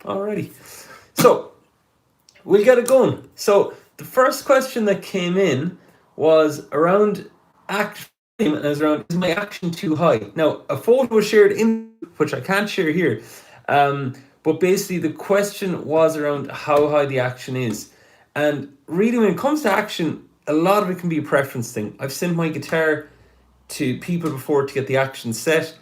Alrighty. So we'll get it going. So the first question that came in was around action, and it was around, is my action too high? Now, a photo was shared in, which I can't share here, but basically the question was around how high the action is. And really, when it comes to action, a lot of it can be a preference thing. I've sent my guitar to people before to get the action set,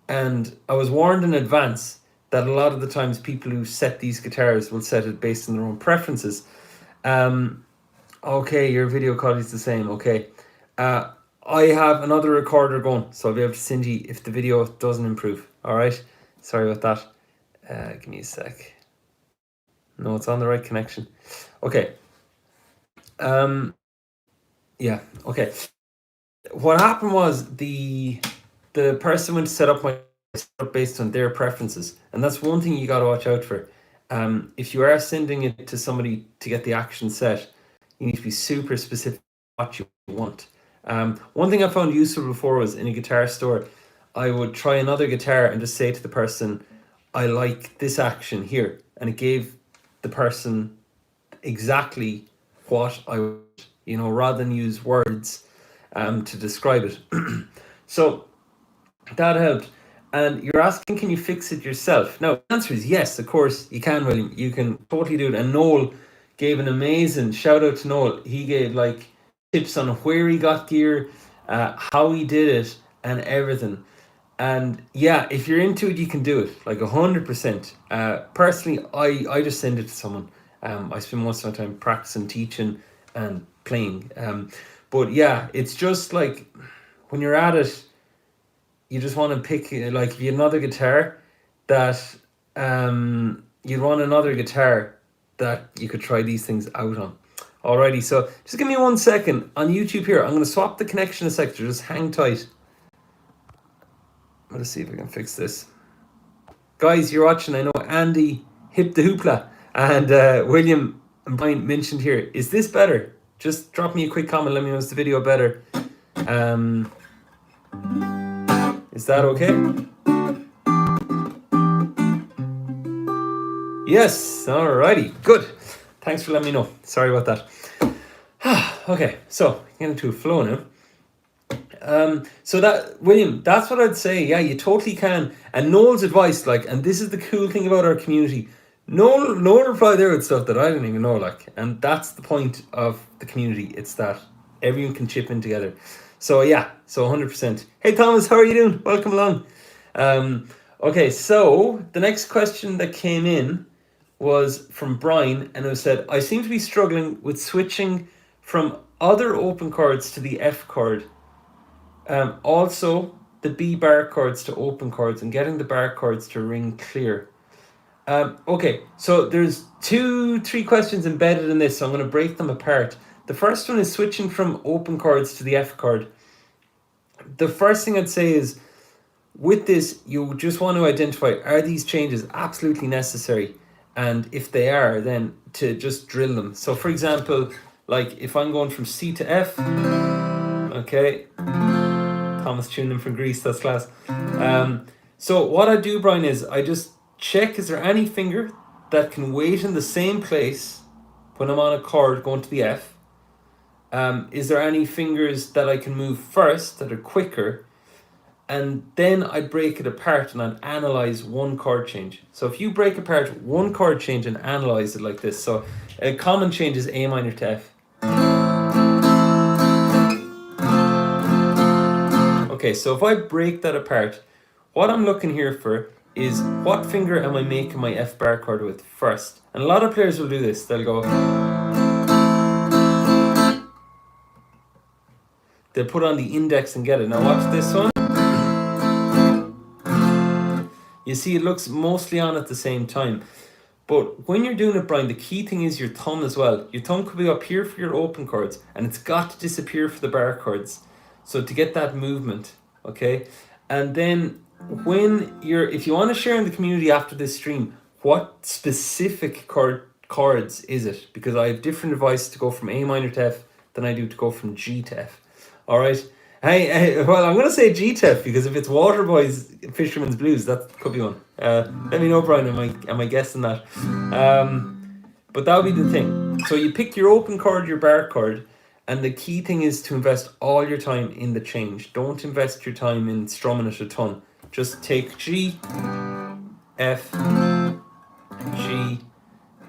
and I was warned in advance that a lot of the times people who set these guitars will set it based on their own preferences. Okay, your video quality is the same. Okay. I have another recorder going, so I'll be able to send you if the video doesn't improve. All right. Sorry about that. Give me a sec. No, it's on the right connection. Okay. Yeah. Okay. What happened was the person went to set up my setup based on their preferences, and that's one thing you got to watch out for. If you are sending it to somebody to get the action set, you need to be super specific what you want. One thing I found useful before was in a guitar store, I would try another guitar and just say to the person, I like this action here. And it gave the person exactly what I would, rather than use words to describe it. So that helped. And you're asking, can you fix it yourself? Now, the answer is yes, of course you can, William. You can totally do it. And Noel gave an amazing shout out to Noel. He gave like tips on where he got gear, how he did it, and everything. And yeah, if you're into it, you can do it like 100%. Personally, I just send it to someone. I spend most of my time practicing, teaching, and playing. But yeah, it's just like when you're at it, you just want to pick, like, if you had another guitar that you'd want another guitar that you could try these things out on. Alrighty, so just give me 1 second on YouTube here. I'm going to swap the connection a sec. Just hang tight. Let's see if I can fix this. Guys, you're watching. I know Andy hip the hoopla and William and Brian mentioned here. Is this better? Just drop me a quick comment. Let me know, is the video better? Is that okay? Yes, alrighty, good. Thanks for letting me know. Sorry about that. Okay, so get into a flow now. So that, William, that's what I'd say. Yeah, you totally can. And Noel's advice, like, and this is the cool thing about our community. Noel replied there with stuff that I didn't even know, like, and that's the point of the community. It's that everyone can chip in together. So yeah, so 100%. Hey Thomas, how are you doing? Welcome along. Okay, so the next question that came in was from Brian, and it said, I seem to be struggling with switching from other open chords to the F chord. Also the B bar chords to open chords, and getting the bar chords to ring clear. Okay, so there's 3 questions embedded in this, so I'm going to break them apart. The first one is switching from open chords to the F chord. The first thing I'd say is, with this, you just want to identify, are these changes absolutely necessary? And if they are, then to just drill them. So for example, like if I'm going from C to F, okay, Thomas tuned in from Greece, that's class. So what I do, Brian, is I just check, is there any finger that can wait in the same place when I'm on a chord going to the F? Is there any fingers that I can move first that are quicker? And then I'd break it apart and I'd analyze one chord change. So if you break apart one chord change and analyze it like this. So a common change is A minor to F. Okay, so if I break that apart, what I'm looking here for is, what finger am I making my F bar chord with first? And a lot of players will do this. They'll go, they'll put on the index and get it. Now watch this one. You see, it looks mostly on at the same time. But when you're doing it, Brian, the key thing is your thumb as well. Your thumb could be up here for your open chords, and it's got to disappear for the bar chords. So to get that movement, okay? And then if you want to share in the community after this stream, what specific chords is it? Because I have different advice to go from A minor to F than I do to go from G to F. All right? Hey, well, I'm going to say GTEF because if it's Waterboy's Fisherman's Blues, that could be one. Let me know, Brian. Am I guessing that? But that would be the thing. So you pick your open chord, your bar chord, and the key thing is to invest all your time in the change. Don't invest your time in strumming it a ton. Just take G, F, G,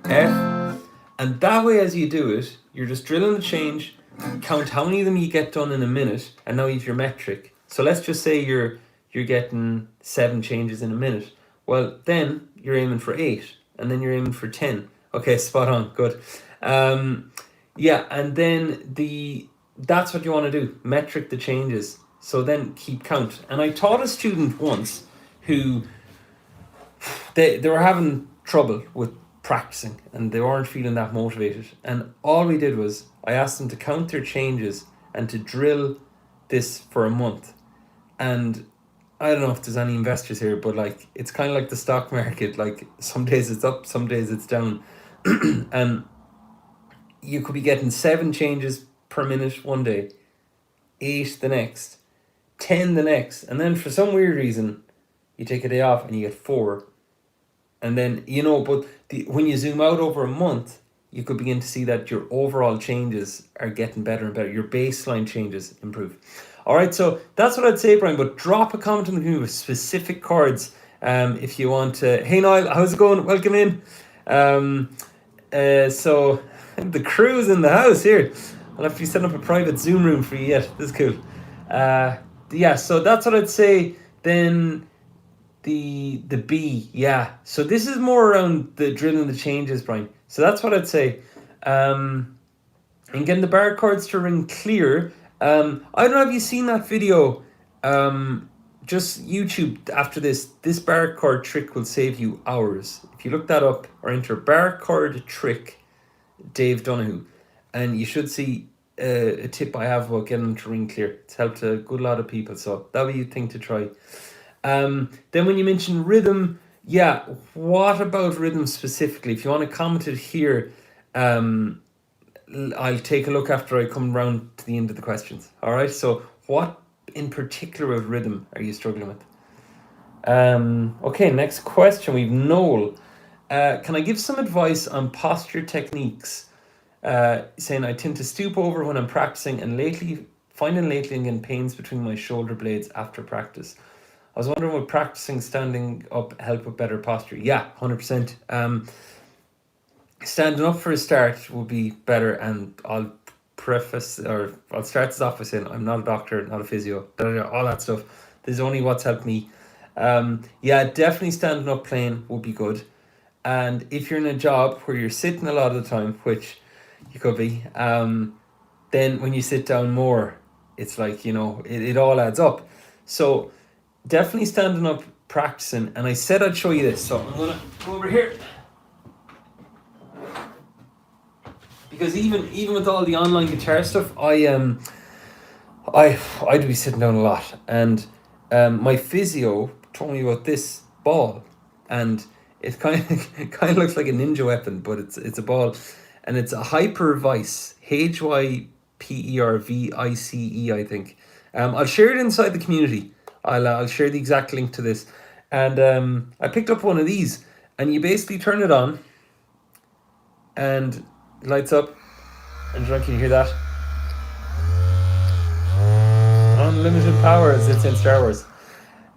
F, and that way as you do it, you're just drilling the change, count how many of them you get done in a minute, and now you have your metric. So let's just say you're getting 7 changes in a minute. Well, then you're aiming for 8, and then you're aiming for 10. Okay, spot on, good. Yeah, and then that's what you want to do, metric the changes. So then keep count. And I taught a student once who they were having trouble with practicing and they weren't feeling that motivated. And all we did was I asked them to count their changes and to drill this for a month. And I don't know if there's any investors here, but like it's kind of like the stock market. Like some days it's up, some days it's down. And you could be getting 7 changes per minute one day, 8 the next, 10 the next, and then for some weird reason you take a day off and you get 4. And then, but when you zoom out over a month, you could begin to see that your overall changes are getting better and better. Your baseline changes improve. All right, so that's what I'd say, Brian, but drop a comment in the community with specific chords if you want to. Hey, Niall, how's it going? Welcome in. So the crew's in the house here. I'll have to be setting up a private Zoom room for you yet. This is cool. Yeah, so that's what I'd say. Then the B, yeah. So this is more around the drilling the changes, Brian. So that's what I'd say. And getting the bar chords to ring clear. I don't know if you've seen that video. Just YouTube after this bar chord trick will save you hours. If you look that up or enter bar chord trick, Dave Donoghue, and you should see a tip I have about getting them to ring clear. It's helped a good lot of people, so that would be a thing to try. Then when you mention rhythm, yeah, what about rhythm specifically? If you want to comment it here, I'll take a look after I come round to the end of the questions. All right, so what in particular with rhythm are you struggling with? Okay, next question. We've Noel. Can I give some advice on posture techniques? Saying I tend to stoop over when I'm practicing and finding lately I'm getting pains between my shoulder blades after practice. I was wondering, would practicing standing up help with better posture? Yeah, 100%. Standing up for a start would be better, and I'll start this off by saying I'm not a doctor, not a physio, all that stuff. This is only what's helped me. Yeah, definitely standing up playing would be good. And if you're in a job where you're sitting a lot of the time, which you could be, then when you sit down more, it's like, it all adds up. So definitely standing up, practicing. And I said I'd show you this, so I'm gonna go over here. Because even with all the online guitar stuff, I'd be sitting down a lot. And my physio told me about this ball, and it kind of looks like a ninja weapon, but it's a ball, and it's a Hypervice, Hypervice, I think. I'll share it inside the community. I'll share the exact link to this, and I picked up one of these, and you basically turn it on, and it lights up, and can you hear that? Unlimited power, as it's in Star Wars.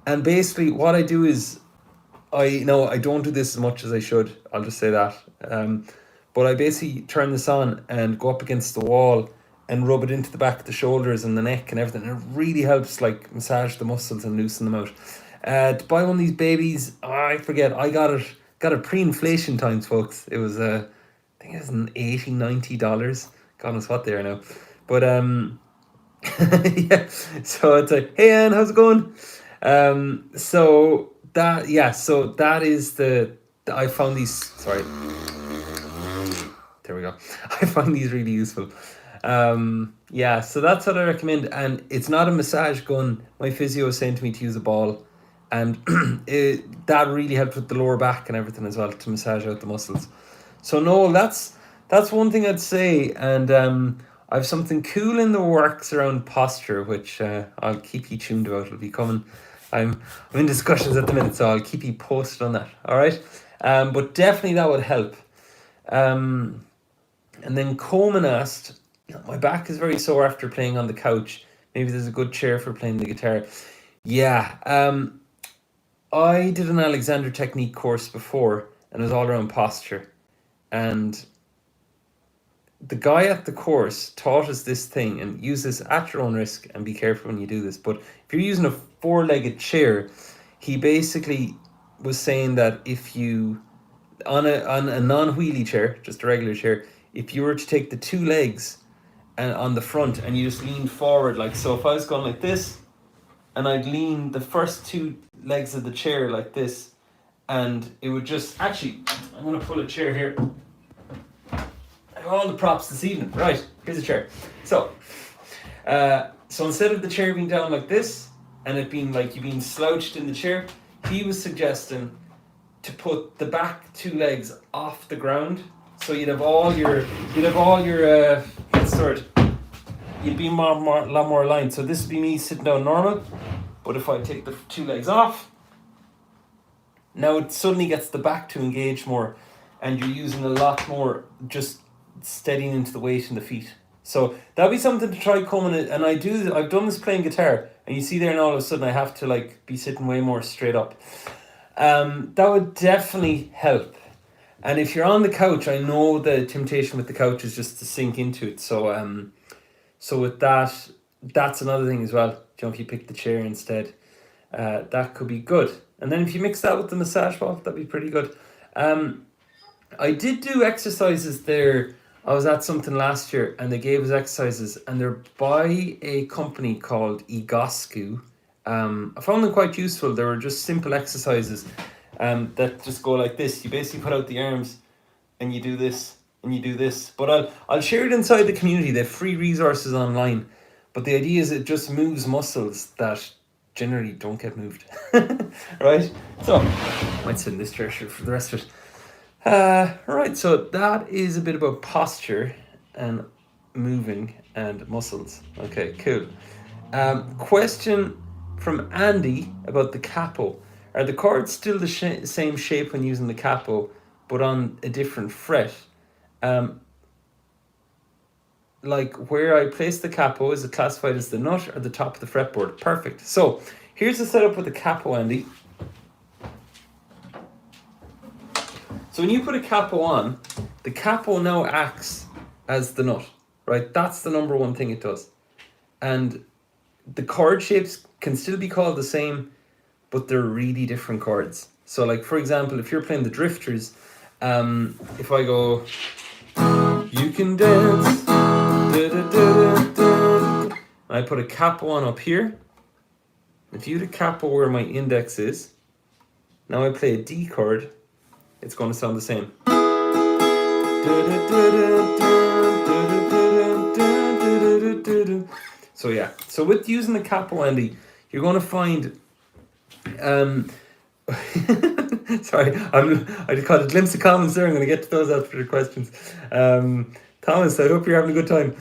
And basically, what I do is, I don't do this as much as I should. I'll just say that. But I basically turn this on and go up against the wall and rub it into the back of the shoulders and the neck and everything. And it really helps, like, massage the muscles and loosen them out. To buy one of these babies, I forget. I got it pre-inflation times, folks. It was I think it was $80-$90. God knows what they are now. But yeah. So it's like, hey Anne, how's it going? So that is I found these, sorry, there we go. I find these really useful. Yeah, so that's what I recommend. And it's not a massage gun. My physio was saying to me to use a ball, and that really helped with the lower back and everything as well, to massage out the muscles. So no, that's one thing I'd say. And I have something cool in the works around posture, which I'll keep you tuned about. It'll be coming. I'm in discussions at the minute, so I'll keep you posted on that. All right, but definitely that would help. And then Coleman asked, my back is very sore after playing on the couch. Maybe there's a good chair for playing the guitar. Yeah, I did an Alexander Technique course before, and it was all around posture. And the guy at the course taught us this thing, and use this at your own risk and be careful when you do this. But if you're using a four-legged chair, he basically was saying that if you, on a non-wheelie chair, just a regular chair, if you were to take the two legs and on the front and you just lean forward like so, if I was going like this and I'd lean the first two legs of the chair like this, and it would just, actually, I'm going to pull a chair here. I have all the props this evening. Right, here's a chair. So instead of the chair being down like this and it being like you being slouched in the chair, he was suggesting to put the back two legs off the ground, so you'd have all your sort. You'd be a lot more aligned. So this would be me sitting down normal, but if I take the two legs off, now it suddenly gets the back to engage more, and you're using a lot more just steadying into the weight in the feet. So that'd be something to try coming in. And I've done this playing guitar, and you see there, and all of a sudden I have to like be sitting way more straight up. That would definitely help. And if you're on the couch, I know the temptation with the couch is just to sink into it. So with that, that's another thing as well. If you pick the chair instead, that could be good. And then if you mix that with the massage ball, that'd be pretty good. I did do exercises there. I was at something last year and they gave us exercises, and they're by a company called Donoghue. I found them quite useful. They were just simple exercises that just go like this. You basically put out the arms and you do this and you do this. But I'll share it inside the community. They have free resources online. But the idea is it just moves muscles that generally don't get moved. Right? So I might sit in this chair for the rest of it. Right, so that is a bit about posture and moving and muscles. Okay, cool. Question from Andy about the capo. Are the chords still the same shape when using the capo, but on a different fret? Like where I place the capo, is it classified as the nut or the top of the fretboard? Perfect. So here's the setup with the capo, Andy. So when you put a capo on, the capo now acts as the nut, right? That's the number one thing it does. And the chord shapes can still be called the same, but they're really different chords. So like, for example, if you're playing the Drifters, if I go, you can dance, da, da, da, da, da, and I put a capo on up here. If you had a capo where my index is, now I play a D chord, it's going to sound the same. So yeah, so with using the capo, Andy, you're going to find sorry, I just caught a glimpse of comments there. I'm going to get to those after the questions. Thomas, I hope you're having a good time.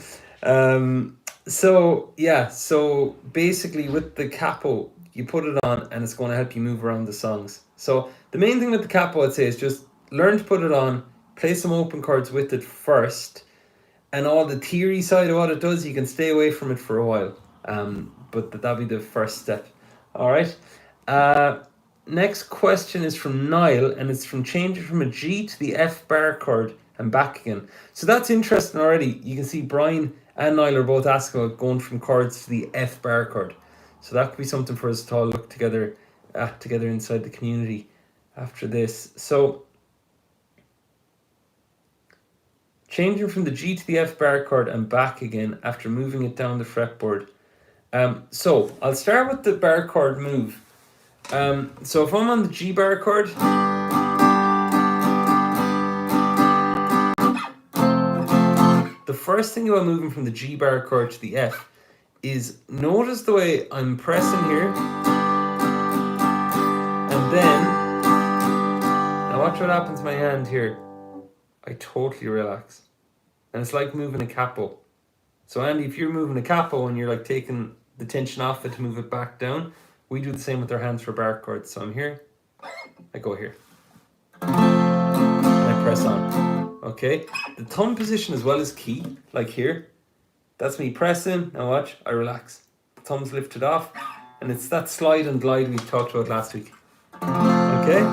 So basically with the capo, you put it on and it's going to help you move around the songs. So the main thing with the capo, I'd say, is just learn to put it on, play some open chords with it first, and all the theory side of what it does, you can stay away from it for a while. But that'll be the first step. All right. Next question is from Niall, and it's from changing from a G to the F bar chord and back again. So that's interesting already. You can see Brian and Niall are both asking about going from chords to the F bar chord. So that could be something for us to all look together inside the community after this. So changing from the G to the F bar chord and back again after moving it down the fretboard. So I'll start with the bar chord move. So if I'm on the G bar chord, the first thing about moving from the G bar chord to the F is notice the way I'm pressing here, and then, now watch what happens to my hand here. I totally relax. And it's like moving a capo. So Andy, if you're moving a capo and you're like taking the tension off it to move it back down, we do the same with our hands for barre chords. So I'm here, I go here, and I press on. Okay, the thumb position as well is key. Like here, that's me pressing. Now watch, I relax. The thumb's lifted off, and it's that slide and glide we talked about last week. Okay,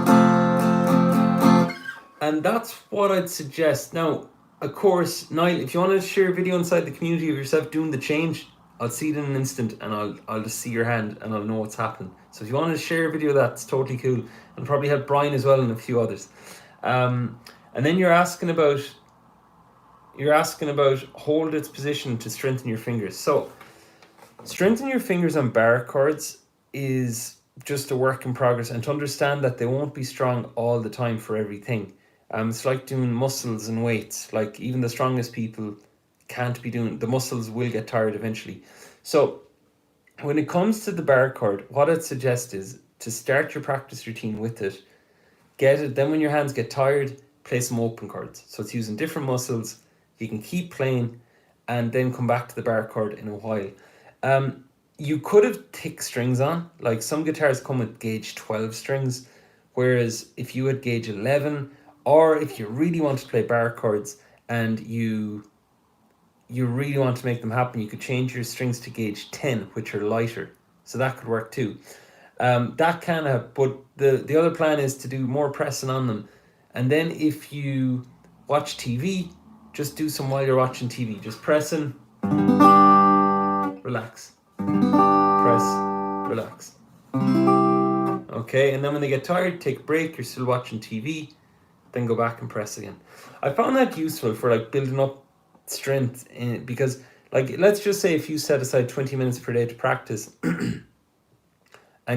and that's what I'd suggest. Now, of course, Niall, if you want to share a video inside the community of yourself doing the change, I'll see it in an instant, and I'll just see your hand and I'll know what's happenning. So if you want to share a video, that's totally cool, and probably help Brian as well and a few others. And then you're asking about hold its position to strengthen your fingers. So strengthen your fingers on barre chords is just a work in progress, and to understand that they won't be strong all the time for everything. It's like doing muscles and weights. Like even the strongest people can't be doing, the muscles will get tired eventually. So when it comes to the barre chord, what I'd suggest is to start your practice routine with it. Get it, then when your hands get tired, play some open chords. So it's using different muscles. You can keep playing and then come back to the barre chord in a while. You could have thick strings on, like some guitars come with gauge 12 strings, whereas if you had gauge 11, or if you really want to play barre chords and you really want to make them happen, you could change your strings to gauge 10, which are lighter. So that could work too. That kind of, but the other plan is to do more pressing on them. And then if you watch TV, just do some while you're watching TV. Just pressing, relax, press, relax. Okay, and then when they get tired, take a break, you're still watching TV, then go back and press again. I found that useful for like building up strength because like let's just say if you set aside 20 minutes per day to practice and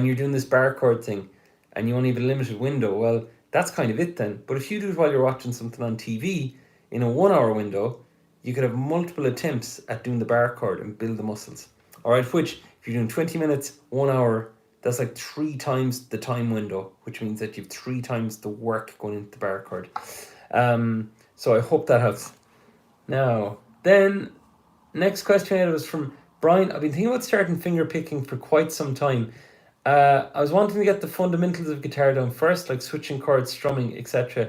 you're doing this barre chord thing and you only have a limited window, well, that's kind of it then. But if you do it while you're watching something on TV in a 1 hour window, you could have multiple attempts at doing the barre chord and build the muscles. All right, which if you're doing 20 minutes, 1 hour, that's like 3 times the time window, which means that you have 3 times the work going into the barre chord. So I hope that helps. Now, then, next question I had was from Brian. I've been thinking about starting finger picking for quite some time. I was wanting to get the fundamentals of guitar down first, like switching chords, strumming, etc.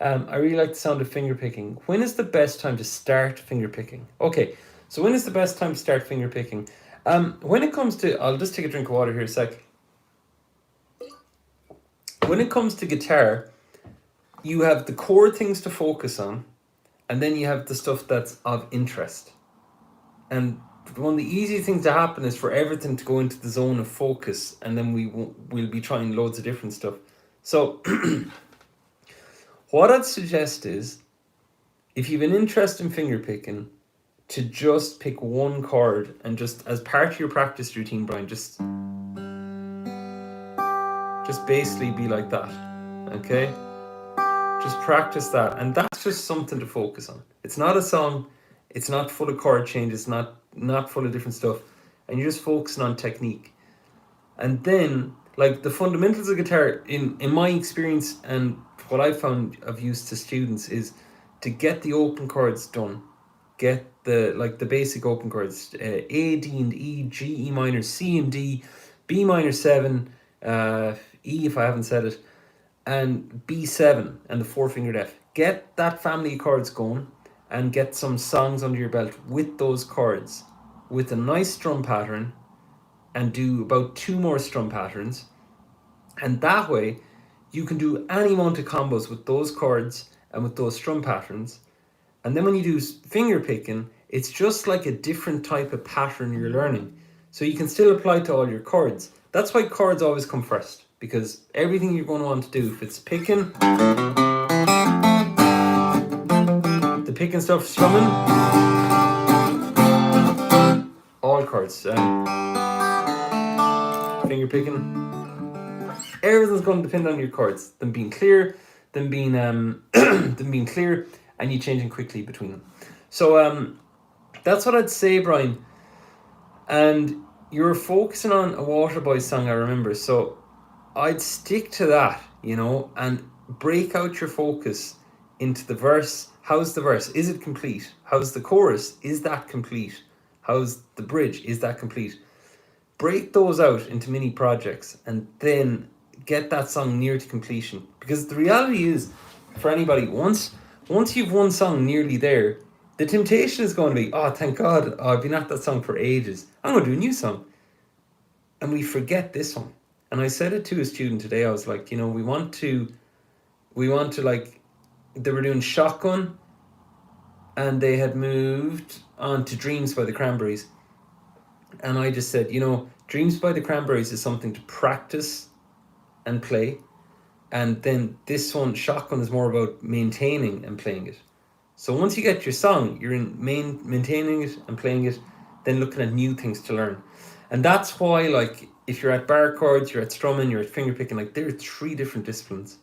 I really like the sound of finger picking. When is the best time to start finger picking? Okay, so when is the best time to start finger picking? When it comes to, I'll just take a drink of water here a sec. When it comes to guitar, you have the core things to focus on, and then you have the stuff that's of interest. And one of the easy things to happen is for everything to go into the zone of focus, and then we'll be trying loads of different stuff. So what I'd suggest is, if you have an interest in finger picking, to just pick one chord and just as part of your practice routine, Brian, just basically be like that, okay? Just practice that, and that's just something to focus on. It's not a song, it's not full of chord changes, not full of different stuff, and you're just focusing on technique. And then, like the fundamentals of guitar, in my experience and what I've found of use to students is to get the open chords done. Get the basic open chords, A, D and E, G, E minor, C and D, B minor 7, E if I haven't said it, and B7 and the 4-fingered F. Get that family of chords going and get some songs under your belt with those chords, with a nice strum pattern, and do about 2 more strum patterns. And that way you can do any amount of combos with those chords and with those strum patterns. And then when you do finger picking, it's just like a different type of pattern you're learning. So you can still apply to all your chords. That's why chords always come first, because everything you're going to want to do, if it's picking, the picking stuff, strumming, all chords, finger picking, everything's going to depend on your chords. Them being clear, them being clear, and you changing quickly between them. So that's what I'd say, Brian. And you're focusing on a Waterboy song, I remember. So I'd stick to that, and break out your focus into the verse. How's the verse? Is it complete? How's the chorus? Is that complete? How's the bridge? Is that complete? Break those out into mini projects and then get that song near to completion. Because the reality is, for anybody, once you've one song nearly there, the temptation is going to be, oh, thank God, I've been at that song for ages. I'm going to do a new song. And we forget this one. And I said it to a student today. I was like, we want to like, they were doing Shotgun and they had moved on to Dreams by the Cranberries. And I just said, Dreams by the Cranberries is something to practice and play. And then this one, Shotgun, is more about maintaining and playing it. So once you get your song, you're in maintaining it and playing it, then looking at new things to learn. And that's why, like, if you're at barre chords, you're at strumming, you're at fingerpicking, like, there are 3 different disciplines.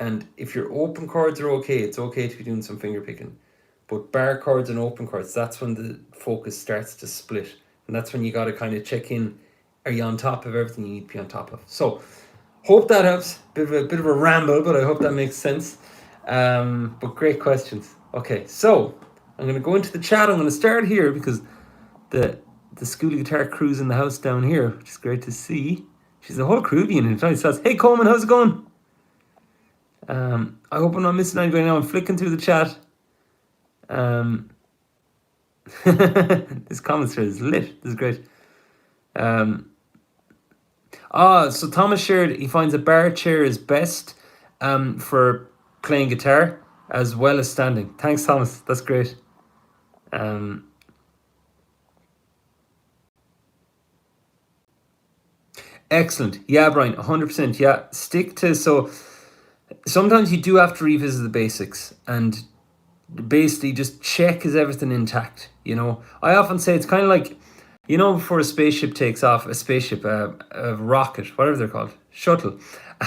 And if your open chords are okay, it's okay to be doing some fingerpicking. But barre chords and open chords, that's when the focus starts to split. And that's when you got to kind of check in, are you on top of everything you need to be on top of? So, hope that helps. Bit of a ramble, but I hope that makes sense. But great questions. Okay, so I'm going to go into the chat. I'm going to start here because the school guitar crew's in the house down here, which is great to see. She's a whole crew being in. She says, "Hey Coleman, how's it going?" I hope I'm not missing anybody now. I'm flicking through the chat. This comment thread is lit. This is great. So Thomas shared he finds a bar chair is best for playing guitar as well as standing. Thanks, Thomas. That's great. Excellent. Yeah, Brian, 100%. Yeah, stick to... So sometimes you do have to revisit the basics and basically just check is everything intact. I often say it's kind of like, before a spaceship takes off, a rocket, whatever they're called, shuttle.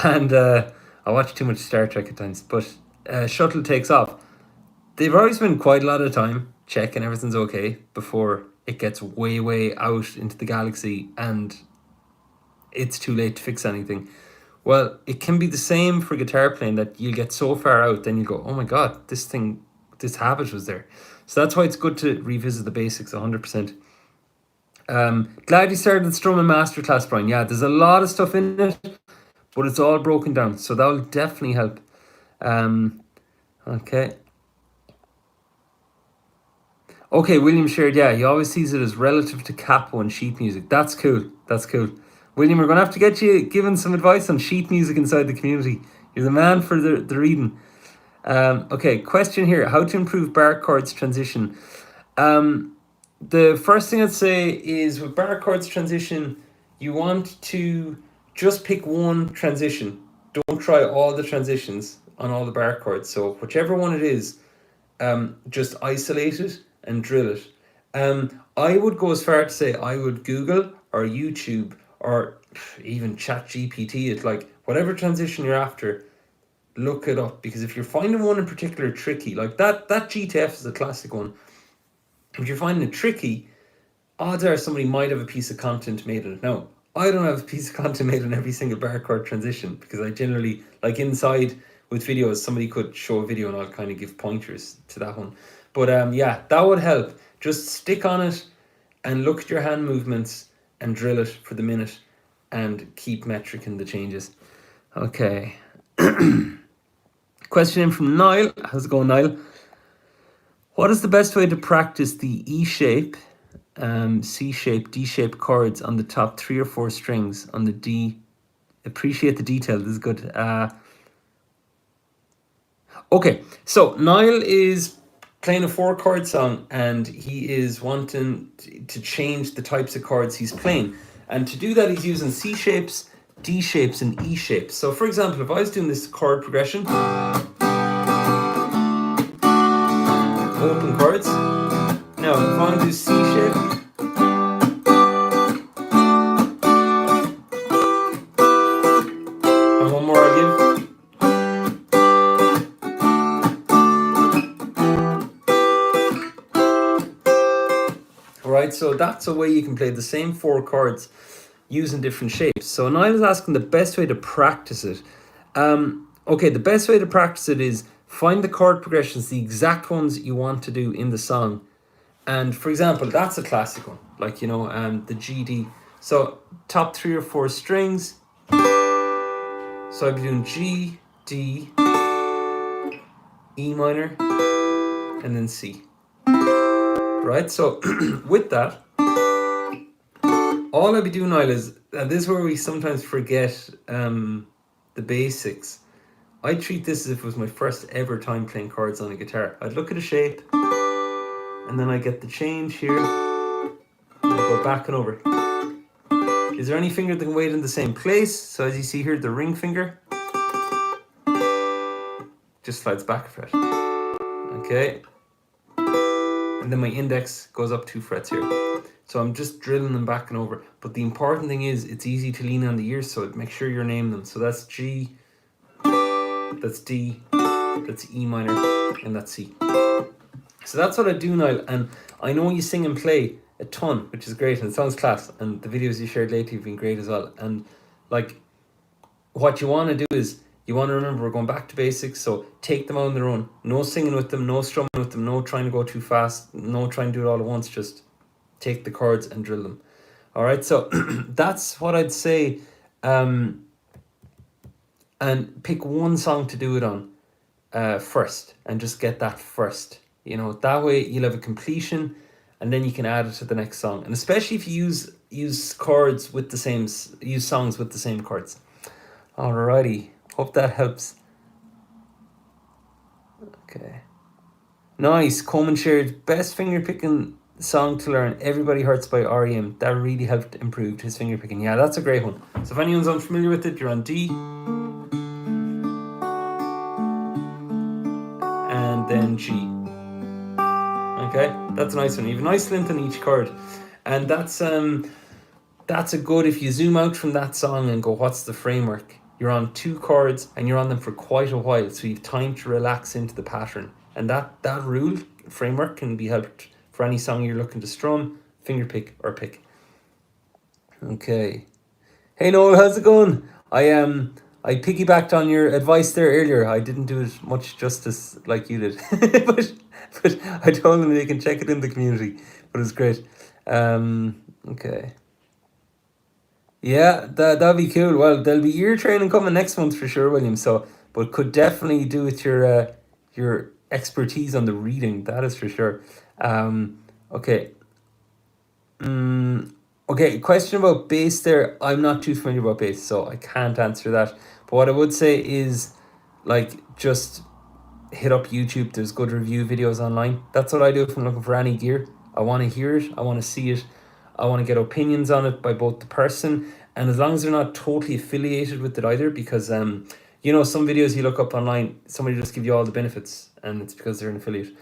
And I watch too much Star Trek at times, but shuttle takes off. They've already spent quite a lot of time checking everything's okay before it gets way, way out into the galaxy and it's too late to fix anything. Well, it can be the same for guitar playing, that you'll get so far out, then you go, oh my God, this habit was there. So that's why it's good to revisit the basics 100%. Glad you started the Strumming Masterclass, Brian. Yeah, there's a lot of stuff in it, but it's all broken down. So that will definitely help. Okay. Okay, William shared, yeah, he always sees it as relative to capo and sheet music. That's cool. William, we're going to have to get you given some advice on sheet music inside the community. You're the man for the reading. Okay, question here. How to improve barre chords transition? The first thing I'd say is with barre chords transition, you want to just pick one transition. Don't try all the transitions on all the barre chords. So whichever one it is, just isolate it and drill it. I would go as far to say I would Google or YouTube or even chat GPT it, like whatever transition you're after, look it up. Because if you're finding one in particular tricky, like that GTF is a classic one. If you're finding it tricky, odds are somebody might have a piece of content made on it. Now, I don't have a piece of content made on every single barre chord transition because I generally, like inside with videos, somebody could show a video and I'll kind of give pointers to that one. But yeah, that would help. Just stick on it and look at your hand movements and drill it for the minute and keep metricing the changes. Okay. Question in from Niall. How's it going, Niall? What is the best way to practice the E shape, C shape, D shape chords on the top 3 or 4 strings on the D? Appreciate the detail. This is good. Okay, so Niall is playing a 4-chord song and he is wanting to change the types of chords he's playing. And to do that, he's using C shapes, D shapes, and E shapes. So for example, if I was doing this chord progression, open chords. Now, if I want to do C shape, and one more I'll give. Alright, so that's a way you can play the same 4 chords using different shapes. So Niall is asking the best way to practice it. Okay, the best way to practice it is find the chord progressions, the exact ones you want to do in the song, And for example, that's a classic one, like, you know, the GD. So top 3 or 4 strings. So I'd be doing G, D, E minor, and then C. Right? So with that, all I'd be doing now is, and this is where we sometimes forget the basics. I treat this as if it was my first ever time playing chords on a guitar. I'd look at a shape, and then I get the change here, and I go back and over. Is there any finger that can wait in the same place? So as you see here, the ring finger just slides back a fret. Okay. And then my index goes up 2 frets here. So I'm just drilling them back and over. But the important thing is it's easy to lean on the ears, so make sure you name them. So that's G, that's D, that's E minor, and that's C. So that's what I do now. And I know you sing and play a ton, which is great, and it sounds class. And the videos you shared lately have been great as well. And like, what you want to do is, you want to remember we're going back to basics, so take them on their own. No singing with them, no strumming with them, no trying to go too fast, no trying to do it all at once, just take the chords and drill them. All right, so that's what I'd say. And pick one song to do it on first, and just get that first. You know, that way you'll have a completion, and then you can add it to the next song. And especially if you use chords with the same, use songs with the same chords. Alrighty, hope that helps. Okay. Nice. Coleman shared best finger picking song to learn, Everybody Hurts by R.E.M. That really helped improve his finger picking. Yeah, that's a great one. So if anyone's unfamiliar with it, you're on D. And then G. Okay, that's a nice one. You have a nice length on each chord. And that's a good, if you zoom out from that song and go, what's the framework? You're on 2 chords and you're on them for quite a while, so you've time to relax into the pattern. And that rule framework can be helped for any song you're looking to strum, finger pick, or pick. Okay. Hey Noel, how's it going? I piggybacked on your advice there earlier. I didn't do it much justice like you did, but I told them they can check it in the community. But it's great. Okay. Yeah, that'd be cool. Well, there'll be ear training coming next month for sure, William. So, but could definitely do with your expertise on the reading. That is for sure. Okay. Okay. Question about bass there. I'm not too familiar about bass, so I can't answer that. But what I would say is, like, just hit up YouTube. There's good review videos online. That's what I do if I'm looking for any gear. I want to hear it. I want to see it. I want to get opinions on it by both the person, and as long as they're not totally affiliated with it either, because you know, some videos you look up online, somebody just give you all the benefits, and it's because they're an affiliate.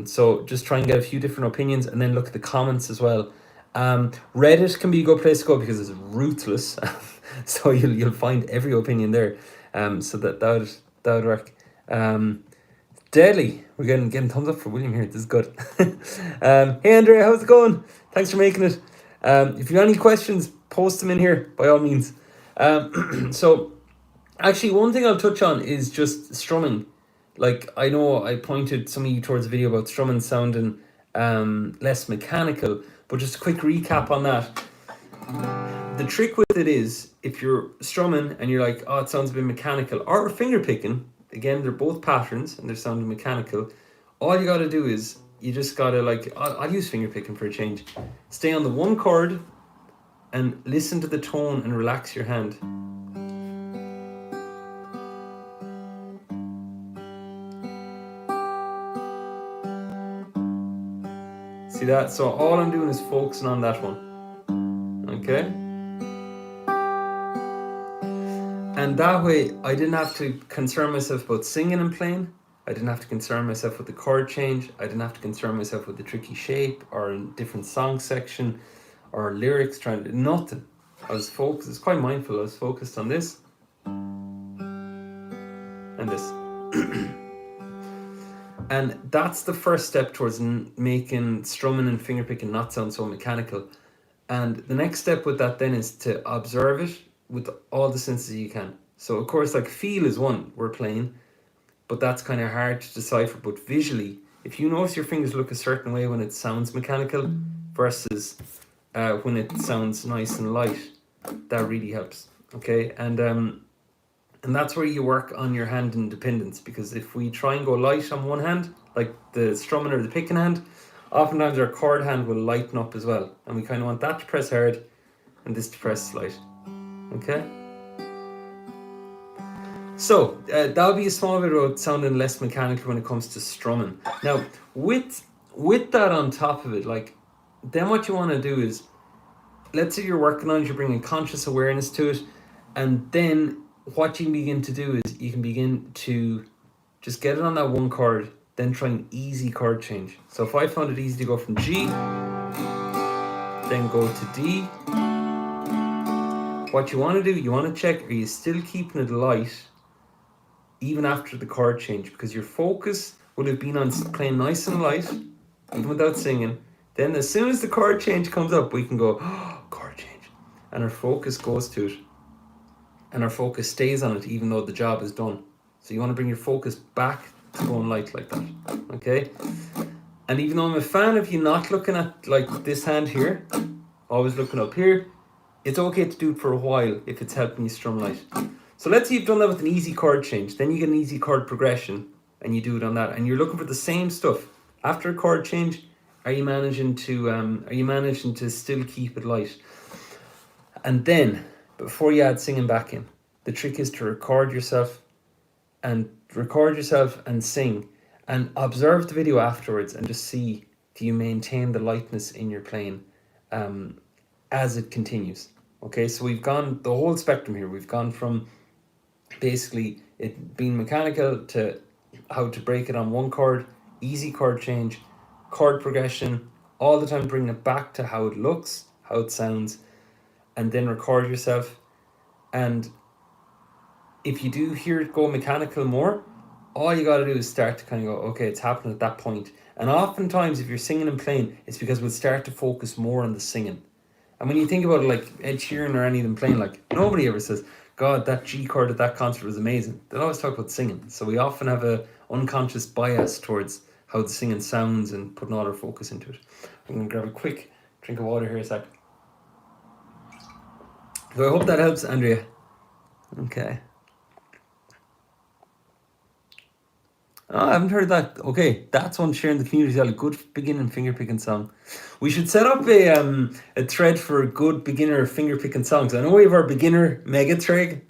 So just try and get a few different opinions, and then look at the comments as well. Reddit can be a good place to go because it's ruthless, so you'll find every opinion there. So that would work. Deadly. We're getting thumbs up for William here. This is good. Hey Andrea, how's it going? Thanks for making it. If you have any questions, post them in here by all means. So actually, one thing I'll touch on is just strumming. Like, I know I pointed some of you towards a video about strumming sounding less mechanical, but just a quick recap on that. The trick with it is, if you're strumming and you're like, oh, it sounds a bit mechanical, or finger picking, again, they're both patterns and they're sounding mechanical. All you got to do is, you just got to, like, I'll use finger picking for a change. Stay on the one chord and listen to the tone and relax your hand. See that? So all I'm doing is focusing on that one. Okay? And that way, I didn't have to concern myself about singing and playing. I didn't have to concern myself with the chord change. I didn't have to concern myself with the tricky shape or a different song section or lyrics, trying to nothing. I was focused. It's quite mindful. I was focused on this and this. And that's the first step towards making strumming and fingerpicking not sound so mechanical. And the next step with that then is to observe it with all the senses you can. So of course, like, feel is one we're playing, but that's kind of hard to decipher. But visually, if you notice your fingers look a certain way when it sounds mechanical versus when it sounds nice and light, that really helps. Okay, and that's where you work on your hand independence, because if we try and go light on one hand, like the strumming or the picking hand, oftentimes our chord hand will lighten up as well, and we kind of want that to press hard and this to press light. Okay, so that'll be a small bit about sounding less mechanical when it comes to strumming. Now with that on top of it, like, then what you want to do is, let's say you're working on it, you're bringing conscious awareness to it, and then what you can begin to do is you can begin to just get it on that one chord, then try an easy chord change. So if I found it easy to go from G, then go to D, what you want to do, you want to check, are you still keeping it light even after the chord change? Because your focus would have been on playing nice and light, even without singing. Then as soon as the chord change comes up, we can go, oh, chord change. And our focus goes to it. And our focus stays on it even though the job is done. So you want to bring your focus back to going light like that. Okay? And even though I'm a fan of you not looking at like this hand here, always looking up here, it's okay to do it for a while if it's helping you strum light. So let's say you've done that with an easy chord change. Then you get an easy chord progression and you do it on that. And you're looking for the same stuff. After a chord change, are you managing to still keep it light? And then, before you add singing back in, the trick is to record yourself and sing, and observe the video afterwards and just see, do you maintain the lightness in your playing as it continues. Okay, so we've gone the whole spectrum here. We've gone from basically it being mechanical to how to break it on one chord, easy chord change, chord progression, all the time bringing it back to how it looks, how it sounds, and then record yourself. And if you do hear it go mechanical more, all you got to do is start to kind of go, okay, it's happening at that point. And oftentimes if you're singing and playing, it's because we'll start to focus more on the singing. And when you think about it, like Ed Sheeran or any of them playing, like, nobody ever says, God, that G chord at that concert was amazing. They always talk about singing. So we often have a unconscious bias towards how the singing sounds and putting all our focus into it. I'm going to grab a quick drink of water here a sec. So I hope that helps, Andrea. Okay. Oh, I haven't heard that. Okay, that's one sharing the community. A good beginning finger picking song. We should set up a thread for good beginner finger picking songs. I know we have our beginner mega thread,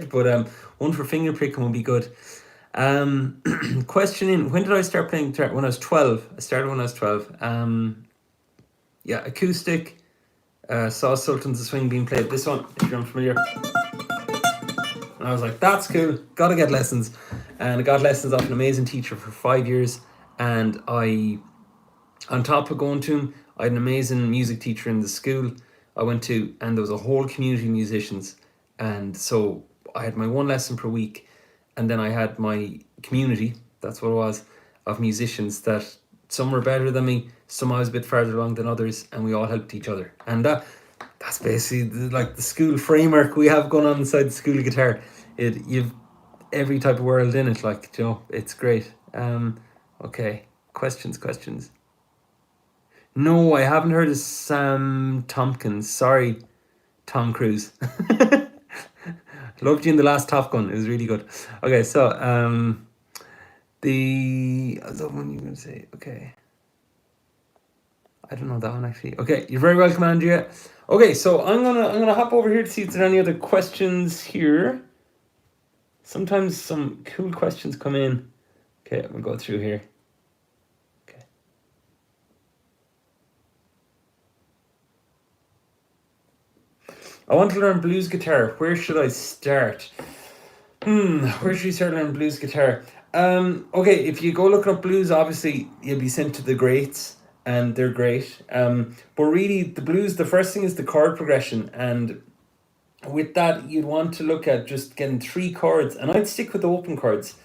but one for finger picking would be good. Question in: when did I start playing guitar? When I was 12. I started when I was 12. Yeah, acoustic. Saw Sultans of Swing being played. This one, if you're unfamiliar. And I was like, that's cool. Gotta get lessons. And I got lessons off an amazing teacher for 5 years. And I, on top of going to him, I had an amazing music teacher in the school I went to, and there was a whole community of musicians. And so I had my one lesson per week, and then I had my community, that's what it was, of musicians that some were better than me, some I was a bit further along than others, and we all helped each other. And that's basically like the school framework we have going on inside the school of guitar. You've every type of world in it, like, you know, it's great. Okay, questions. No, I haven't heard of Sam Tompkins. Sorry, Tom Cruise. Loved you in the last Top Gun. It was really good. Okay, so the other one you're gonna say, okay. I don't know that one actually. Okay, you're very welcome, Andrea. Okay, so I'm gonna hop over here to see if there's any other questions here. Sometimes some cool questions come in. Okay, I'm gonna go through here. Okay. I want to learn blues guitar. Where should I start? Where should you start learning blues guitar? Okay, if you go looking up blues, obviously you'll be sent to the greats, and they're great. But really, the blues, the first thing is the chord progression, and with that, you'd want to look at just getting 3 chords, and I'd stick with the open chords,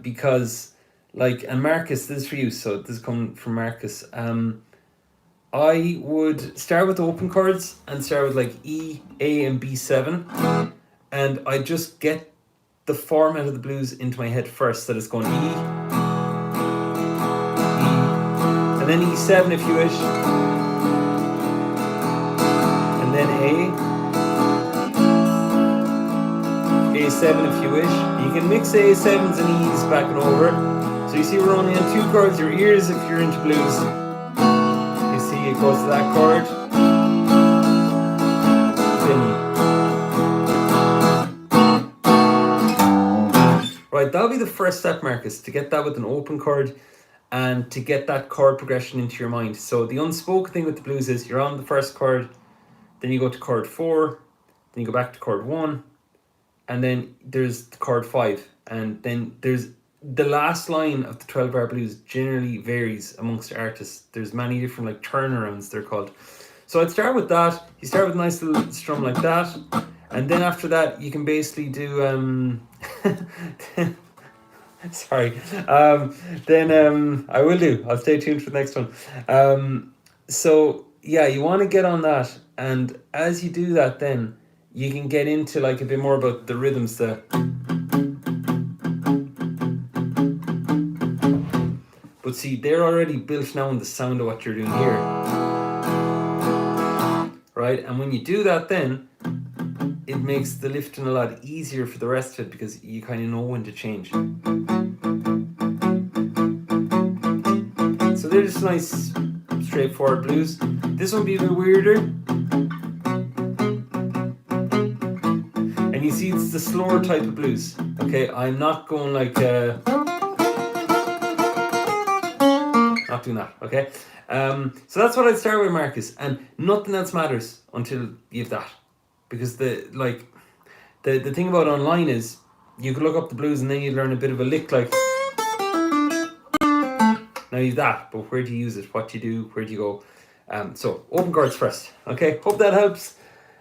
because, like, and Marcus, this is for you, so this is coming from Marcus. I would start with the open chords and start with like E, A, and B7, and I just get the format of the blues into my head first. That it's going E, and then E7 if you wish, and then A7 if you wish. You can mix A7s and E's back and over. So you see we're only on 2 chords. Your ears, if you're into blues, you see it goes to that chord. Right, that'll be the first step, Marcus, to get that with an open chord and to get that chord progression into your mind. So the unspoken thing with the blues is you're on the first chord, then you go to chord 4, then you go back to chord 1, and then there's the chord 5, and then there's the last line of the 12-bar blues generally varies amongst artists. There's many different like turnarounds they're called. So I'd start with that. You start with a nice little strum like that, and then after that you can basically do sorry. I'll stay tuned for the next one. So yeah, you want to get on that, and as you do that, then you can get into like a bit more about the rhythms. But see, they're already built now in the sound of what you're doing here, right? And when you do that, then it makes the lifting a lot easier for the rest of it because you kind of know when to change. So they're just nice, straightforward blues. This one will be a bit weirder. And you see, it's the slower type of blues. Okay, I'm not going like not doing that. Okay, so that's what I'd start with, Marcus, and nothing else matters until you have that, because the thing about online is you could look up the blues and then you learn a bit of a lick like. Now you've that, but where do you use it? What do you do? Where do you go? So open chords first. Okay, hope that helps.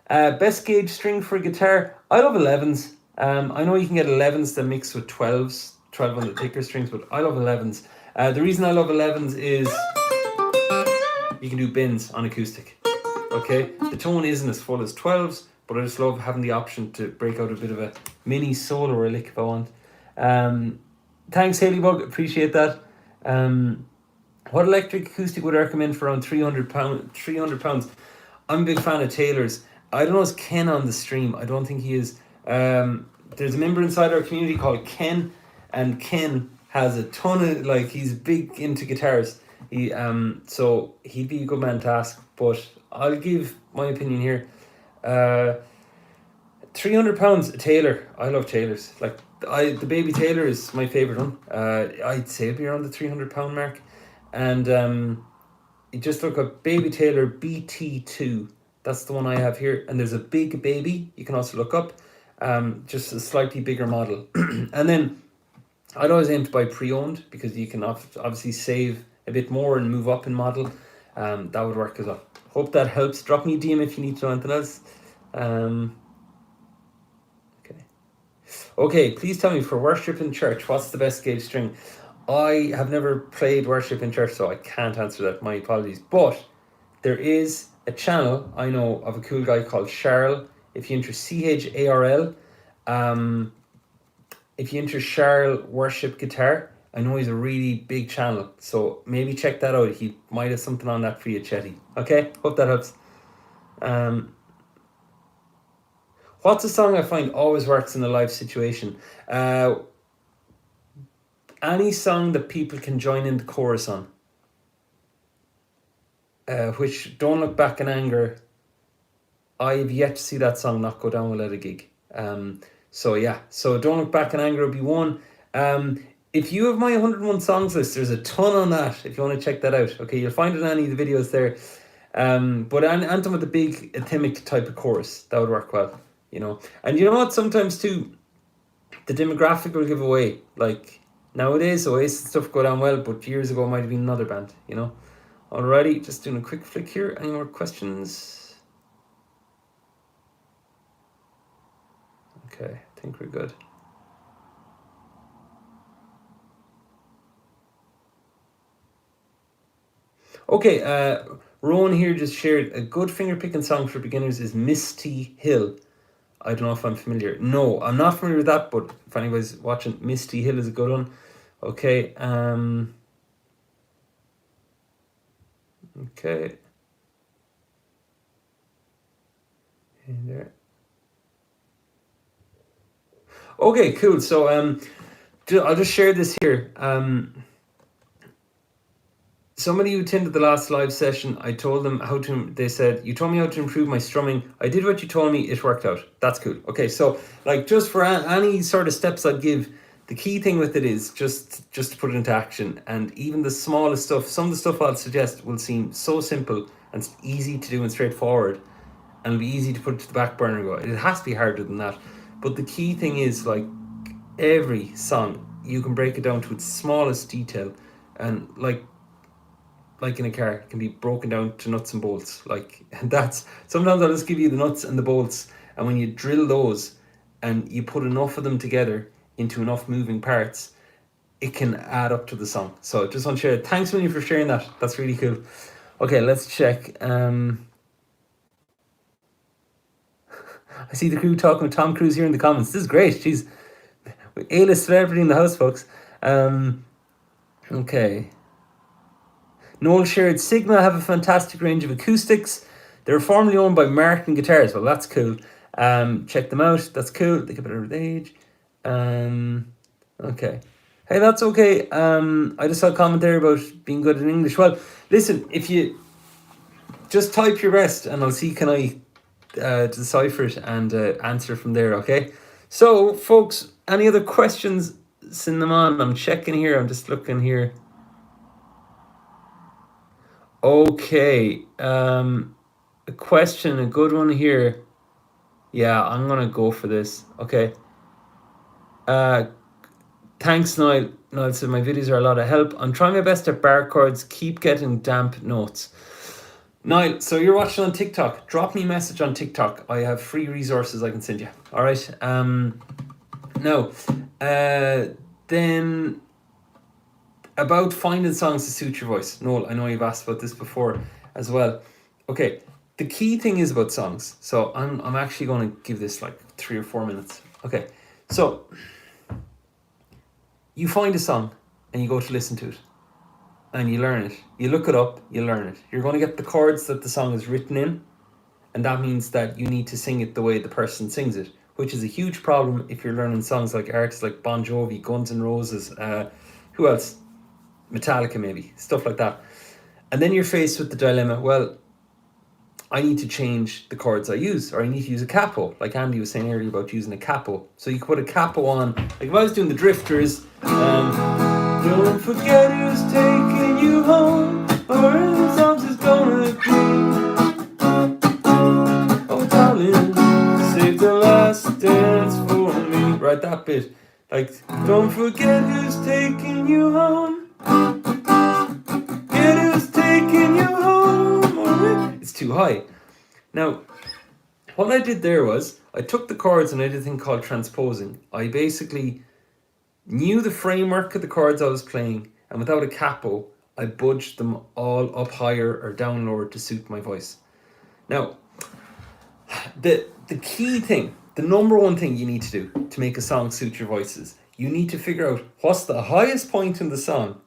Best gauge string for guitar. I love 11s. I know you can get 11s that mix with 12s, 12 on the thicker strings, but I love 11s. The reason I love 11s is you can do bends on acoustic. Okay, the tone isn't as full as 12s, but I just love having the option to break out a bit of a mini solo or a lick if I want. Thanks, Haley-Bug, appreciate that. What electric acoustic would I recommend for around £300? I'm a big fan of Taylor's. I don't know, is Ken on the stream? I don't think he is. There's a member inside our community called Ken, and Ken has a ton of, like, he's big into guitars. So he'd be a good man to ask, but I'll give my opinion here. £300 a Taylor. I love Taylor's. Like, the Baby Taylor is my favourite one. I'd say it'd be around the £300 mark. And you just look at Baby Taylor BT2. That's the one I have here. And there's a Big Baby you can also look up. Just a slightly bigger model. And then I'd always aim to buy pre-owned because you can obviously save a bit more and move up in model. That would work as well. Hope that helps. Drop me a DM if you need to know anything else. Okay, please tell me, for worship in church, what's the best gauge string? I have never played worship in church, so I can't answer that. My apologies. But there is a channel I know of a cool guy called Charles. If you enter CHARL, if you enter Charles Worship Guitar, I know he's a really big channel. So maybe check that out. He might have something on that for you, Chetty. Okay, hope that helps. What's a song I find always works in a live situation? Any song that people can join in the chorus on. Which, Don't Look Back in Anger, I've yet to see that song not go down well at a gig. So yeah, so Don't Look Back in Anger would be one. If you have my 101 songs list, there's a ton on that if you want to check that out. Okay, you'll find it in any of the videos there. But anything with the big anthemic type of chorus, that would work well. You know, and you know what, sometimes too, the demographic will give away. Like nowadays Oasis stuff go down well, but years ago it might have been another band, you know. Alrighty, just doing a quick flick here. Any more questions? Okay, I think we're good. Okay, Rowan here just shared a good finger picking song for beginners is Misty Hill. I don't know if I'm familiar. No, I'm not familiar with that, but if anybody's watching, Misty Hill is a good one. Okay. Okay. In there. Okay, cool. So I'll just share this here. Somebody who attended the last live session, I told them how to, they said, you told me how to improve my strumming. I did what you told me, it worked out. That's cool. Okay, so like just for any sort of steps I'd give, the key thing with it is just to put it into action. And even the smallest stuff, some of the stuff I'll suggest will seem so simple and easy to do and straightforward, and it'll be easy to put to the back burner and go. It has to be harder than that. But the key thing is, like, every song, you can break it down to its smallest detail, and like in a car, it can be broken down to nuts and bolts. Like, and that's, sometimes I'll just give you the nuts and the bolts, and when you drill those and you put enough of them together into enough moving parts, it can add up to the song. So just want to share. Thanks William for sharing that. That's really cool. Okay, let's check. I see the crew talking with Tom Cruise here in the comments. This is great. She's A-list celebrity in the house, folks. Okay. Noel shared Sigma have a fantastic range of acoustics. They were formerly owned by Martin Guitars. Well, that's cool. Check them out. That's cool. They get better with age. Okay. Hey, that's okay. I just saw a comment there about being good in English. Well, listen, if you just type your best and I'll see can I decipher it and answer from there, okay? So, folks, any other questions? Send them on. I'm checking here. I'm just looking here. Okay. A question, a good one here. Yeah, I'm gonna go for this. Okay. Thanks, Niall. Niall said my videos are a lot of help. I'm trying my best at bar chords. Keep getting damp notes. Niall, so you're watching on TikTok. Drop me a message on TikTok. I have free resources I can send you. All right. Now, then about finding songs to suit your voice. Noel, I know you've asked about this before as well. Okay, the key thing is about songs. So I'm actually going to give this like 3 or 4 minutes. Okay, so you find a song and you go to listen to it and you learn it. You look it up, you learn it. You're going to get the chords that the song is written in, and that means that you need to sing it the way the person sings it, which is a huge problem if you're learning songs like artists like Bon Jovi, Guns N' Roses, who else? Metallica maybe, stuff like that. And then you're faced with the dilemma, well, I need to change the chords I use, or I need to use a capo, like Andy was saying earlier about using a capo. So you could put a capo on, like if I was doing the Drifters, don't forget who's taking you home, or the songs is gonna be, oh darling, save the last dance for me. Right, that bit. Like, don't forget who's taking you home. It is taking you home. It's too high. Now, what I did there was I took the chords and I did a thing called transposing. I basically knew the framework of the chords I was playing, and without a capo, I budged them all up higher or down lower to suit my voice. Now, the key thing, the number one thing you need to do to make a song suit your voice is you need to figure out what's the highest point in the song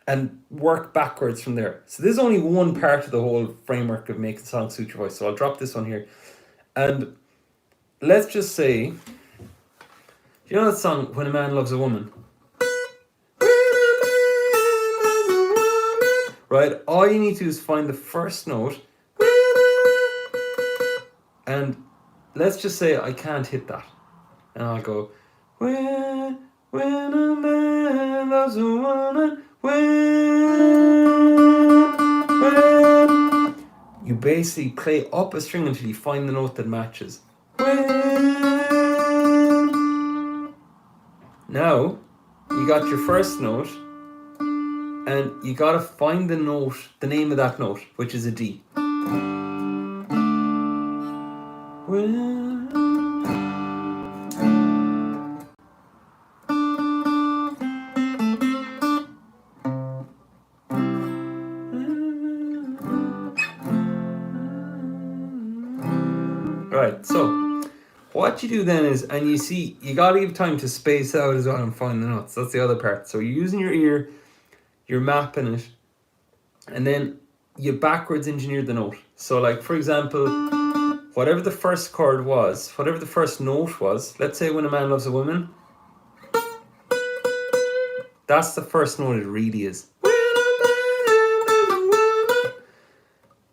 and work backwards from there. So there's only one part of the whole framework of making songs suit your voice. So I'll drop this one here. And let's just say, you know that song, When a Man Loves a Woman? Right? All you need to do is find the first note. And let's just say I can't hit that. And I'll go, when a man loves a woman, when you basically play up a string until you find the note that matches. Now you got your first note, and you gotta find the note, the name of that note, which is a D. Right, so what you do then is, and you see, you gotta give time to space out as well and find the notes. That's the other part. So you're using your ear, you're mapping it, and then you backwards engineer the note. So like, for example, whatever the first chord was, whatever the first note was, let's say When a Man Loves a Woman, that's the first note it really is.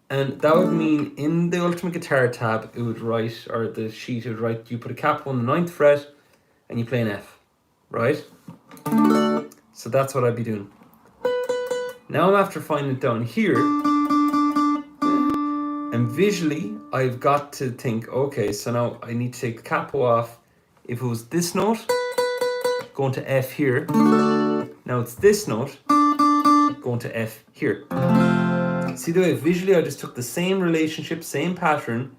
And that would mean in the ultimate guitar tab, it would write, or the sheet, it would write, you put a capo on the 9th fret and you play an F, right? So that's what I'd be doing. Now I'm after finding it down here, and visually I've got to think, okay, so now I need to take the capo off. If it was this note, going to F here. Now it's this note, going to F here. See the way visually I just took the same relationship, same pattern.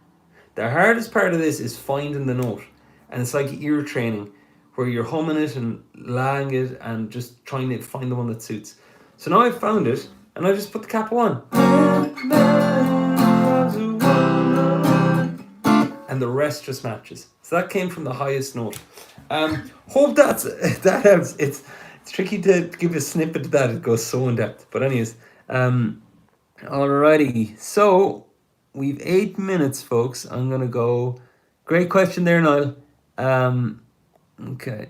The hardest part of this is finding the note. And it's like ear training, where you're humming it and laying it and just trying to find the one that suits. So now I've found it, and I just put the capo on. And the rest just matches. So that came from the highest note. Hope that helps. It's tricky to give a snippet of that. It goes so in depth. But anyways, alrighty. So we've 8 minutes, folks. I'm gonna go. Great question there, Niall. Okay.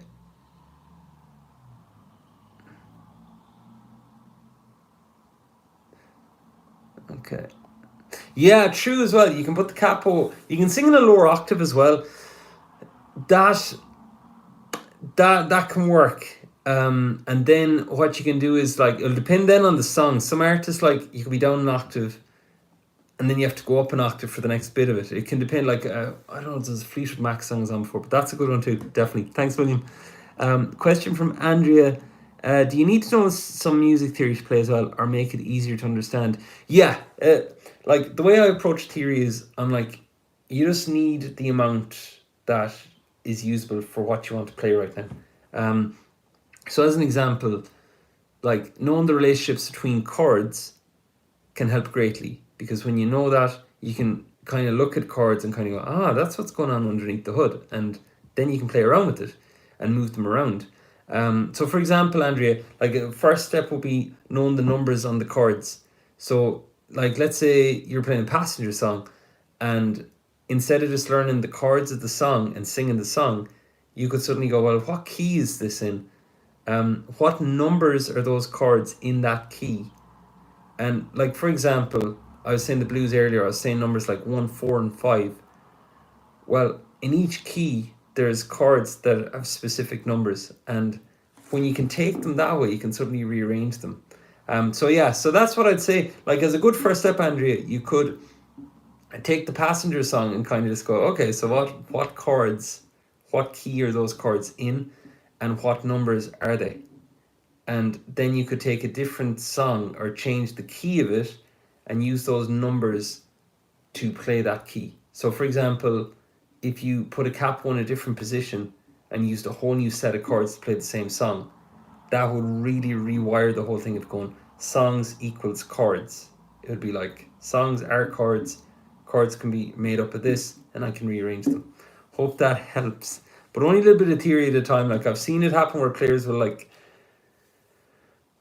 Okay. Yeah, true as well. You can put the capo. You can sing in a lower octave as well. That can work. And then what you can do is like, it'll depend then on the song. Some artists, like, you could be down an octave and then you have to go up an octave for the next bit of it. It can depend, like, I don't know, there's Fleetwood Mac songs on before, but that's a good one too, definitely. Thanks, William. Question from Andrea. Do you need to know some music theory to play as well, or make it easier to understand? Yeah, like the way I approach theory is, I'm like, you just need the amount that is usable for what you want to play right now. So as an example, like knowing the relationships between chords can help greatly, because when you know that, you can kind of look at chords and kind of go, that's what's going on underneath the hood, and then you can play around with it and move them around. So for example, Andrea, like a first step would be knowing the numbers on the chords. So like, let's say you're playing a Passenger song, and instead of just learning the chords of the song and singing the song, you could suddenly go, well, what key is this in? What numbers are those chords in that key? And like, for example, I was saying the blues earlier, I was saying numbers like 1, 4, and 5. Well, in each key, there's chords that have specific numbers. And when you can take them that way, you can suddenly rearrange them. So yeah, so that's what I'd say. Like, as a good first step, Andrea, you could take the Passenger song and kind of just go, okay, so what chords, what key are those chords in, and what numbers are they? And then you could take a different song or change the key of it and use those numbers to play that key. So for example, if you put a capo in a different position and used a whole new set of chords to play the same song, that would really rewire the whole thing of going songs equals chords. It would be like songs are chords, chords can be made up of this, and I can rearrange them. Hope that helps. But only a little bit of theory at a time. Like, I've seen it happen where players will like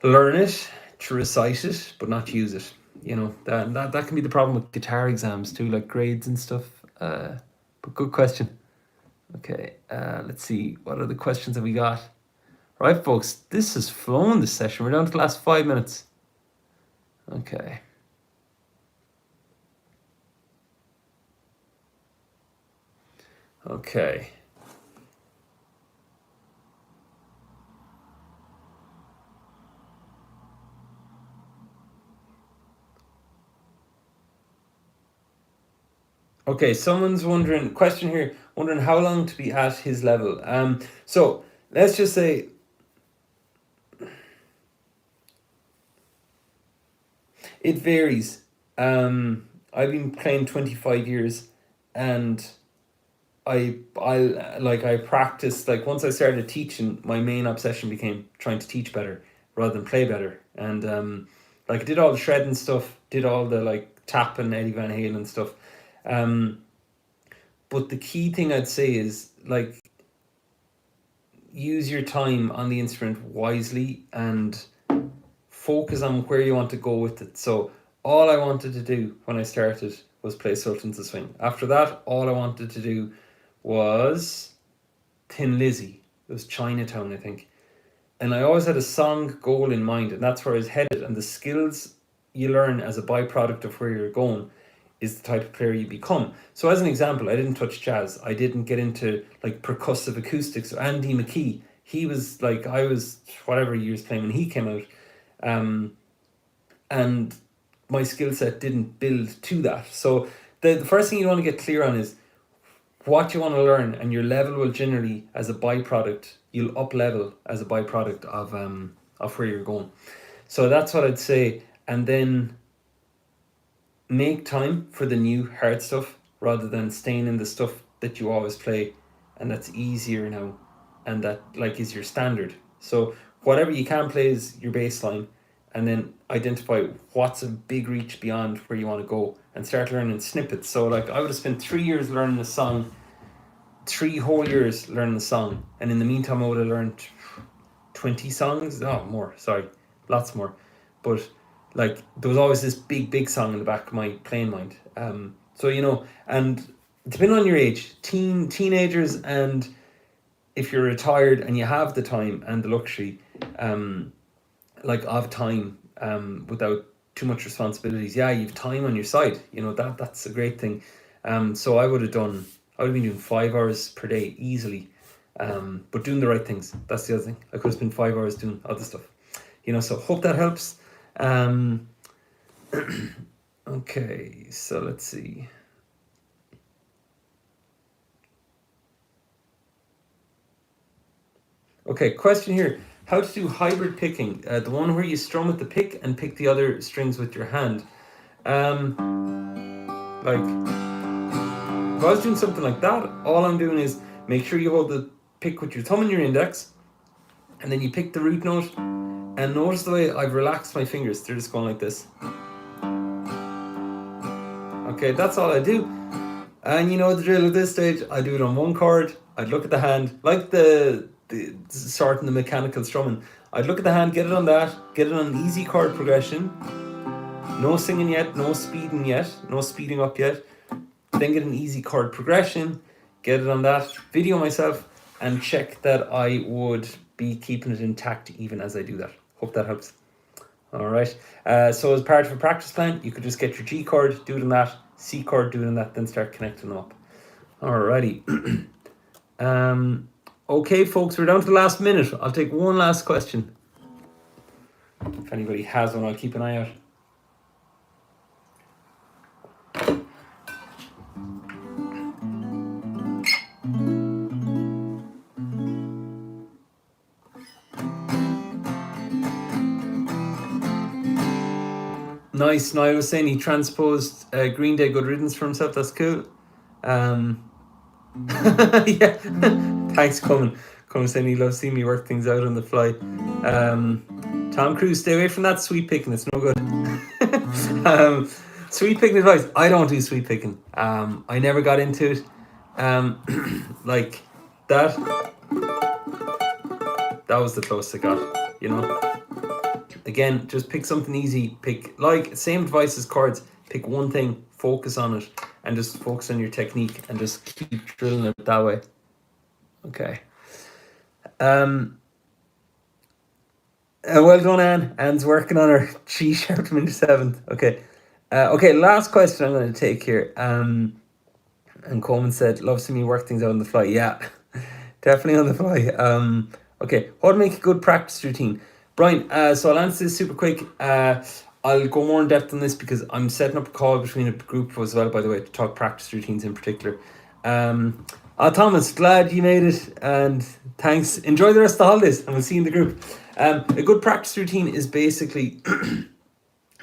learn it to recite it, but not use it. You know, that can be the problem with guitar exams too, like grades and stuff. But good question. Okay, let's see. What are the questions that we got? Right, folks, this has flown, this session. We're down to the last 5 minutes. Okay. Okay. Okay, someone's wondering, question here, wondering how long to be at his level. So let's just say, it varies. I've been playing 25 years, and I practiced, like, once I started teaching, my main obsession became trying to teach better rather than play better. And like, I did all the shredding stuff, did all the like tapping, Eddie Van Halen stuff. But the key thing I'd say is, like, use your time on the instrument wisely and focus on where you want to go with it. So all I wanted to do when I started was play Sultans of Swing. After that, all I wanted to do was Thin Lizzy. It was Chinatown, I think. And I always had a song goal in mind, and that's where I was headed. And the skills you learn as a byproduct of where you're going is the type of player you become. So as an example, I didn't touch jazz. I didn't get into like percussive acoustics. So Andy McKee, he was like, I was whatever years playing when he came out. And my skill set didn't build to that. So the first thing you want to get clear on is what you want to learn, and your level will generally, as a byproduct, you'll up level as a byproduct of where you're going. So that's what I'd say. And then make time for the new hard stuff rather than staying in the stuff that you always play and that's easier now and that like is your standard. So whatever you can play is your baseline, and then identify what's a big reach beyond where you want to go and start learning snippets. So like I would have spent 3 years learning a song, 3 whole years learning the song, and in the meantime I would have learned 20 songs. Oh, more, sorry, lots more. But like there was always this big song in the back of my playing mind. So you know, and depending on your age, teenagers, and if you're retired and you have the time and the luxury, like of time, without too much responsibilities, yeah, you've time on your side, you know, that's a great thing. So I would have been doing 5 hours per day easily, but doing the right things. That's the other thing. I could have spent 5 hours doing other stuff, you know. So hope that helps. Okay, so let's see. Okay, question here. How to do hybrid picking? The one where you strum with the pick and pick the other strings with your hand. Like, if I was doing something like that, all I'm doing is make sure you hold the pick with your thumb and your index, and then you pick the root note, and notice the way I've relaxed my fingers. They're just going like this. Okay, that's all I do. And you know the drill at this stage. I do it on one chord. I'd look at the hand, like the sort in the mechanical strumming. I'd look at the hand, get it on that, get it on an easy chord progression. No singing yet, no speeding yet, no speeding up yet. Then get an easy chord progression, get it on that, video myself, and check that I would be keeping it intact even as I do that. Hope that helps. All right. So as part of a practice plan, you could just get your G chord, do it on that, C chord, do it on that, then start connecting them up. Alrighty. Okay, folks, we're down to the last minute. I'll take one last question. If anybody has one, I'll keep an eye out. Nice. Niall was saying he transposed Green Day Good Riddance for himself. That's cool. Yeah. Thanks, Coleman. Coleman saying he loves seeing me work things out on the fly. Tom Cruise, stay away from that sweet picking. It's no good. Sweet picking advice. I don't do sweet picking. I never got into it. Like that. That was the closest I got, you know. Again, just pick something easy. Pick, like, same advice as chords. Pick one thing, focus on it, and just focus on your technique and just keep drilling it that way. Okay. Well done, Anne. Anne's working on her G sharp minor 7th. Okay. Okay, last question I'm going to take here. And Coleman said, love seeing me work things out on the fly. Yeah, definitely on the fly. Okay, how to make a good practice routine. Brian, so I'll answer this super quick. I'll go more in depth on this because I'm setting up a call between a group as well, by the way, to talk practice routines in particular. Thomas, glad you made it, and thanks. Enjoy the rest of the holidays, and we'll see you in the group. A good practice routine is basically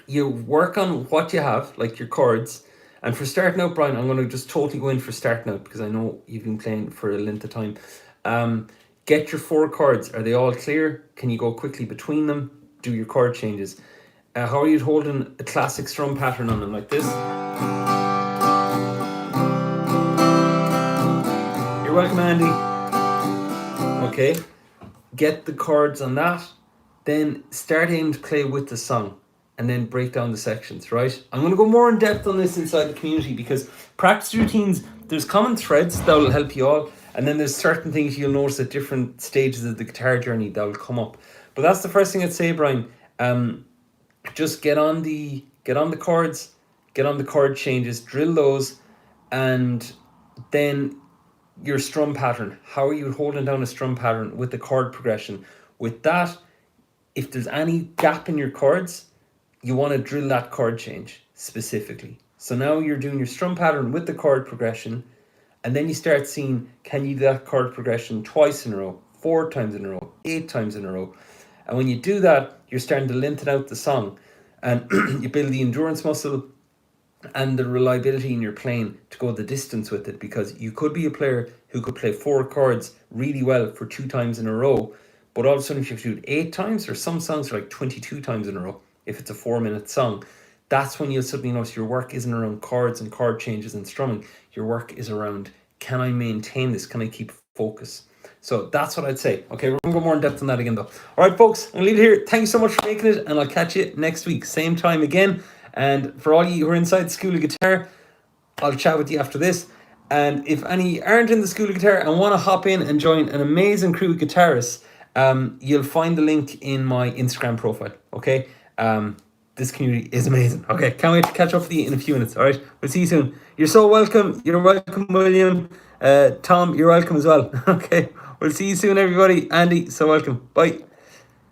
you work on what you have, like your chords. And for starting out, Brian, I'm going to just totally go in for starting out because I know you've been playing for a length of time. Get your 4 chords. Are they all clear? Can you go quickly between them? Do your chord changes. How are you holding a classic strum pattern on them like this? You're welcome, Andy. Okay. Get the chords on that. then start aiming to play with the song and then break down the sections, right? I'm going to go more in depth on this inside the community because practice routines, there's common threads that will help you all, and then there's certain things you'll notice at different stages of the guitar journey that will come up. But that's the first thing I'd say, Brian. Just get on the chords, get on the chord changes, drill those, and then your strum pattern. How are you holding down a strum pattern with the chord progression? With that, if there's any gap in your chords, you want to drill that chord change specifically. So now you're doing your strum pattern with the chord progression, and then you start seeing, can you do that chord progression twice in a row, 4 times in a row, 8 times in a row? And when you do that, you're starting to lengthen out the song, and you build the endurance muscle and the reliability in your playing to go the distance with it, because you could be a player who could play 4 chords really well for 2 times in a row, but all of a sudden if you have to do it 8 times, or some songs are like 22 times in a row, if it's a 4-minute song, that's when you'll suddenly notice your work isn't around chords and chord changes and strumming. Your work is around, can I maintain this? Can I keep focus? So that's what I'd say. Okay, we're going to go more in depth on that again though. All right, folks, I'm going to leave it here. Thank you so much for making it, and I'll catch you next week, same time again. And for all you who are inside the School of Guitar, I'll chat with you after this. And if any aren't in the School of Guitar and want to hop in and join an amazing crew of guitarists, you'll find the link in my Instagram profile. Okay, this community is amazing. Okay, can't wait to catch up with you in a few minutes. All right, we'll see you soon. You're so welcome. You're welcome, William. Tom, you're welcome as well. Okay, we'll see you soon, everybody. Andy, so welcome. Bye.